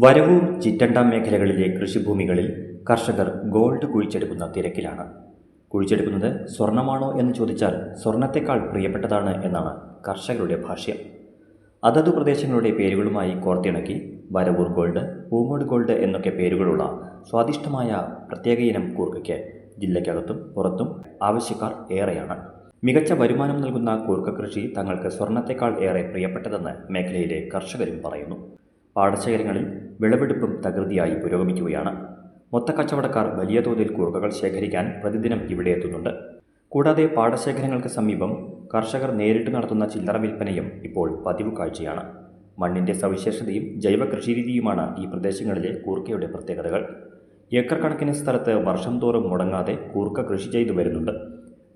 വരവൂർ ചിറ്റണ്ട മേഖലകളിലെ കൃഷിഭൂമികളിൽ കർഷകർ ഗോൾഡ് കുഴിച്ചെടുക്കുന്ന തിരക്കിലാണ്. കുഴിച്ചെടുക്കുന്നത് സ്വർണമാണോ എന്ന് ചോദിച്ചാൽ സ്വർണത്തെക്കാൾ പ്രിയപ്പെട്ടതാണ് എന്നാണ് കർഷകരുടെ ഭാഷ്യം. അതതു പ്രദേശങ്ങളുടെ പേരുകളുമായി കോർത്തിണക്കി വരവൂർ ഗോൾഡ്, പൂങ്ങോട് ഗോൾഡ് എന്നൊക്കെ പേരുകളുള്ള സ്വാദിഷ്ടമായ പ്രത്യേക ഇനം കൂർക്കയ്ക്ക് ജില്ലയ്ക്കകത്തും പുറത്തും ആവശ്യക്കാർ ഏറെയാണ്. മികച്ച വരുമാനം നൽകുന്ന കൂർക്ക കൃഷി തങ്ങൾക്ക് സ്വർണത്തെക്കാൾ ഏറെ പ്രിയപ്പെട്ടതെന്ന് മേഖലയിലെ കർഷകരും പറയുന്നു. പാടശേഖരങ്ങളിൽ വിളവെടുപ്പും തകൃതിയായി പുരോഗമിക്കുകയാണ്. മൊത്തക്കച്ചവടക്കാർ വലിയ തോതിൽ കൂർക്കകൾ ശേഖരിക്കാൻ പ്രതിദിനം ഇവിടെ എത്തുന്നുണ്ട്. കൂടാതെ പാടശേഖരങ്ങൾക്ക് സമീപം കർഷകർ നേരിട്ട് നടത്തുന്ന ചില്ലറ വിൽപ്പനയും ഇപ്പോൾ പതിവ് കാഴ്ചയാണ്. മണ്ണിൻ്റെ സവിശേഷതയും ജൈവ കൃഷിരീതിയുമാണ് ഈ പ്രദേശങ്ങളിലെ കൂർക്കയുടെ പ്രത്യേകതകൾ. ഏക്കർ കണക്കിന് സ്ഥലത്ത് വർഷം തോറും മുടങ്ങാതെ കൂർക്ക കൃഷി ചെയ്തു വരുന്നുണ്ട്.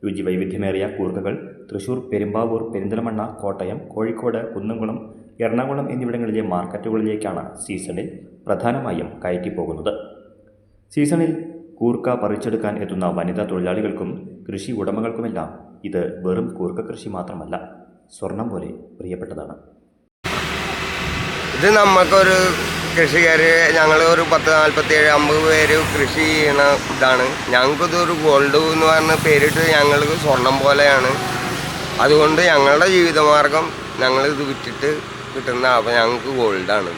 രുചി വൈവിധ്യമേറിയ കൂർക്കകൾ തൃശൂർ, പെരുമ്പാവൂർ, പെരിന്തൽമണ്ണ, കോട്ടയം, കോഴിക്കോട്, കുന്നംകുളം, എറണാകുളം എന്നിവിടങ്ങളിലെ മാർക്കറ്റുകളിലേക്കാണ് സീസണിൽ പ്രധാനമായും കയറ്റിപ്പോകുന്നത്. സീസണിൽ കൂർക്ക പറിച്ചെടുക്കാൻ എത്തുന്ന വനിതാ തൊഴിലാളികൾക്കും കൃഷി ഉടമകൾക്കുമെല്ലാം ഇത് വെറും കൂർക്ക കൃഷി മാത്രമല്ല, സ്വർണം പോലെ പ്രിയപ്പെട്ടതാണ്. ഇത് നമുക്കൊരു കൃഷിക്കാർ, ഞങ്ങൾ ഒരു 10-47-50 പേര് കൃഷി ചെയ്യണ ഇതാണ്. ഞങ്ങൾക്കിതൊരു ഗോൾഡ് എന്ന് പറഞ്ഞ പേരിട്ട് ഞങ്ങൾക്ക് സ്വർണം പോലെയാണ്. അതുകൊണ്ട് ഞങ്ങളുടെ ജീവിതമാർഗം ഞങ്ങളിത് വിറ്റിട്ട് കിട്ടുന്ന, അപ്പോൾ ഞങ്ങൾക്ക് ഗോൾഡാണ്.